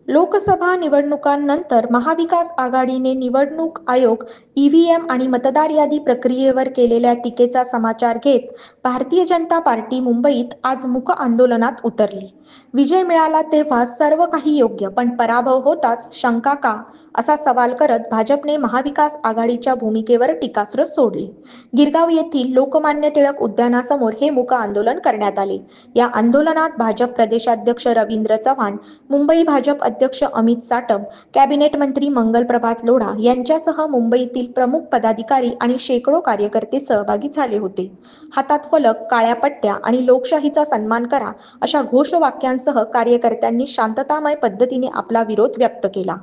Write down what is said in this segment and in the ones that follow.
लोकसभा निवडणुकांनंतर महाविकास आघाडीने निवडणूक आयोग, ईव्हीएम आणि मतदार यादी प्रक्रियेवर केलेल्या टीकेचा समाचार घेत भारतीय जनता पार्टी मुंबईत आज मूक आंदोलनात उतरली. विजय मिळाला तेव्हा सर्व काही योग्य, पण पराभव होताच शंका का, असा सवाल करत भाजपने महाविकास आघाडीच्या भूमिकेवर टीकास्त्र सोडले. गिरगाव येथील लोकमान्य टिळक उद्यानासमोर हे मूक आंदोलन करण्यात आले. या आंदोलनात भाजप प्रदेशाध्यक्ष रवींद्र चव्हाण, मुंबई भाजप अध्यक्ष अमित साटम, कॅबिनेट मंत्री मंगलप्रभात लोढा यांच्यासह मुंबईतील प्रमुख पदाधिकारी आणि शेकडो कार्यकर्ते सहभागी झाले होते. हातात फलक, काळ्या पट्ट्या आणि लोकशाहीचा सन्मान करा अशा घोषवाक्यांसह कार्यकर्त्यांनी शांततामय पद्धतीने आपला विरोध व्यक्त केला.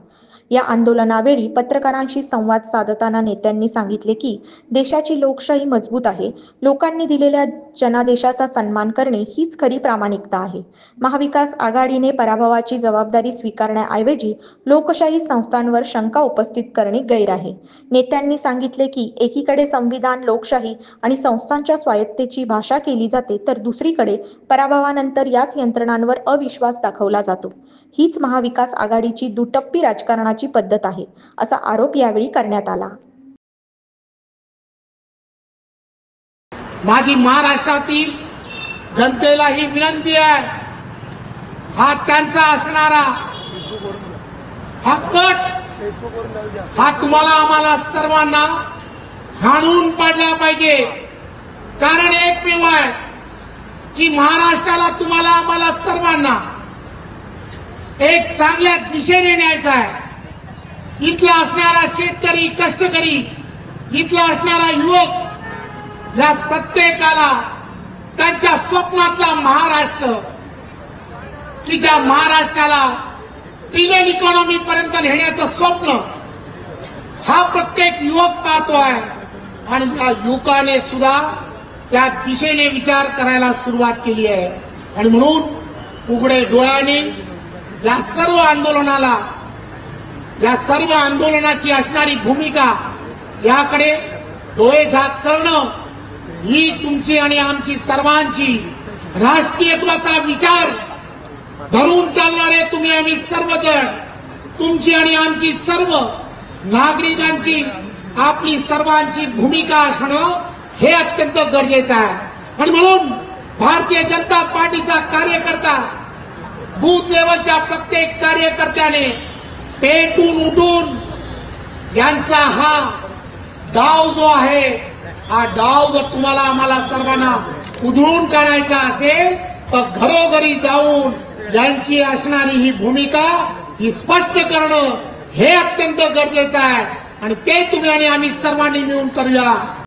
या आंदोलनावेळी पत्रकारांशी संवाद साधताना नेत्यांनी सांगितले की देशाची लोकशाही मजबूत आहे. लोकांनी दिलेल्या जनादेशाचा सन्मान करणे हीच खरी प्रामाणिकता आहे. महाविकास आघाडीने पराभवाची जबाबदारी स्वीकारण्याऐवजी लोकशाही संस्थांवर शंका उपस्थित करणे गैर आहे. नेत्यांनी सांगितले की एकीकडे संविधान, लोकशाही आणि संस्थांच्या स्वायत्तेची भाषा केली जाते, तर दुसरीकडे पराभवानंतर याच यंत्रणांवर अविश्वास दाखवला जातो. हीच महाविकास आघाडीची दुटप्पी राजकारणाची पद्धत आहे, असा आरोप यावेळी करण्यात आला. माझी महाराष्ट्रातील जनतेला ही विनंती आहे, हा त्यांचा असणारा हा कट हा तुम्हाला आम्हाला सर्वांना हाणून पाडला पाहिजे. कारण एकमेव आहे की महाराष्ट्राला तुम्हाला आम्हाला सर्वांना एक चांगल्या दिशेने न्यायचा आहे. इथला असणारा शेतकरी, कष्टकरी, इथला असणारा युवक, या प्रत्येकाला त्यांच्या स्वप्नातला महाराष्ट्र, की ज्या महाराष्ट्राला ट्रिलियन इकॉनॉमी पर्यंत नेण्याचं स्वप्न हा प्रत्येक युवक पाहतो आहे. आणि त्या युवकाने सुद्धा त्या दिशेने विचार करायला सुरुवात केली आहे. आणि म्हणून उघडे डोळ्याने या सर्व आंदोलनाला, या सर्व आंदोलनाची असणारी भूमिका याकडे डोळे झाक करणं ही तुमची आणि आमची सर्वांची राष्ट्रीयत्वाचा विचार धरून चालणारे तुम्ही आम्ही सर्वजण, तुमची आणि आमची सर्व नागरिकांची, आपली सर्वांची भूमिका असणं हे अत्यंत गरजेचं आहे. आणि म्हणून भारतीय जनता पार्टीचा कार्यकर्ता, बूथ लेवलच्या प्रत्येक कार्यकर्त्याने पेटून उठून यांचा हा डाव जो आहे, हा डाव जर तुम्हाला आम्हाला सर्वांना उधळून काढायचा असेल तर घरोघरी जाऊन यांची असणारी ही भूमिका ही स्पष्ट करणं हे अत्यंत गरजेचं आहे. आणि ते तुम्ही आणि आम्ही सर्वांनी मिळून करूया.